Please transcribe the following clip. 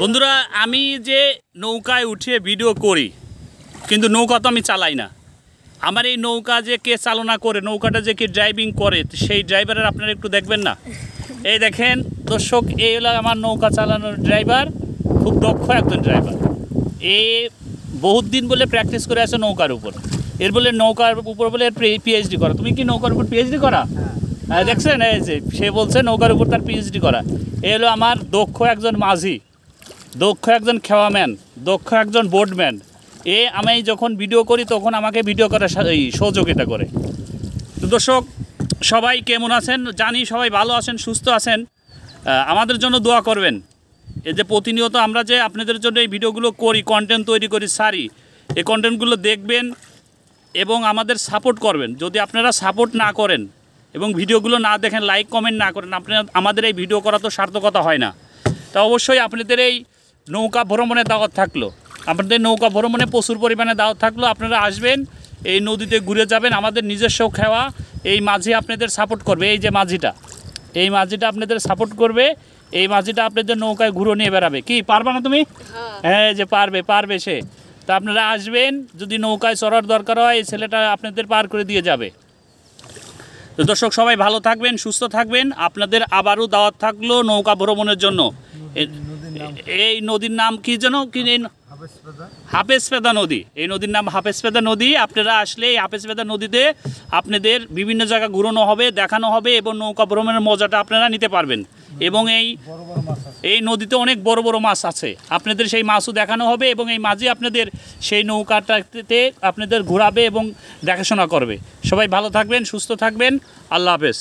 বন্ধুরা, আমি যে নৌকায় উঠিয়ে ভিডিও করি, কিন্তু নৌকা তো আমি চালাই না। আমার এই নৌকা যে কে চালনা করে, নৌকাটা যে কে ড্রাইভিং করে, সেই ড্রাইভারের আপনারা একটু দেখবেন না। এই দেখেন দর্শক, এই হলো আমার নৌকা চালানোর ড্রাইভার, খুব দক্ষ একজন ড্রাইভার। এ বহুত দিন বলে প্র্যাকটিস করে আছে নৌকার উপর। এর বলে নৌকার উপর বলে পিএইচডি করা। তুমি কি নৌকার উপর পিএইচডি করা? হ্যাঁ, দেখছেন এই যে সে বলছে নৌকার উপর তার পিএইচডি করা। এ হলো আমার দক্ষ একজন মাঝি, দক্ষ একজন খেওয়াম্যান, দক্ষ একজন বোটম্যান। আমি যখন ভিডিও করি তখন আমাকে ভিডিও করার সহযোগিতা করে। তো দর্শক, সবাই কেমন আছেন? জানি সবাই ভালো আছেন, সুস্থ আছেন। আমাদের জন্য দোয়া করবেন। এই যে প্রতিনিয়ত আমরা যে আপনাদের জন্য এই ভিডিওগুলো করি, কন্টেন্ট তৈরি করি, সারি, এই কন্টেন্টগুলো দেখবেন এবং আমাদের সাপোর্ট করবেন। যদি আপনারা সাপোর্ট না করেন এবং ভিডিওগুলো না দেখেন, লাইক কমেন্ট না করেন, আপনারা আমাদের এই ভিডিও করা তো সার্থকতা হয় না। তা অবশ্যই আপনাদের এই নৌকা ভ্রমণের দাওয়াত থাকলো, আপনাদের নৌকা ভ্রমণে প্রচুর পরিমাণে দাওয়াত থাকলো। আপনারা আসবেন, এই নদীতে ঘুরে যাবেন। আমাদের নিজস্ব খেওয়া এই মাঝি আপনাদের সাপোর্ট করবে। এই যে মাঝিটা, এই মাঝিটা আপনাদের সাপোর্ট করবে। এই মাঝিটা আপনাদের নৌকায় ঘুরে নিয়ে বেড়াবে। কি পারবে না তুমি? হ্যাঁ, যে পারবে সে। তা আপনারা আসবেন, যদি নৌকায় চড়ার দরকার হয় এই ছেলেটা আপনাদের পার করে দিয়ে যাবে। তো দর্শক, সবাই ভালো থাকবেন, সুস্থ থাকবেন। আপনাদের আবারও দাওয়াত থাকলো নৌকা ভ্রমণের জন্য। এই নদীর নাম কি যেন? কি হাফেজপেদা নদী। এই নদীর নাম হাফেজপেদা নদী। আপনারা আসলে এই হাফেজপেদা নদীতে আপনাদের বিভিন্ন জায়গা ঘুরানো হবে, দেখানো হবে এবং নৌকা ভ্রমণের মজাটা আপনারা নিতে পারবেন। এবং এই নদীতে অনেক বড় বড় মাছ আছে, আপনাদের সেই মাছও দেখানো হবে এবং এই মাঝে আপনাদের সেই নৌকাটাতে আপনাদের ঘোরাবে এবং দেখাশোনা করবে। সবাই ভালো থাকবেন, সুস্থ থাকবেন। আল্লাহ হাফেজ।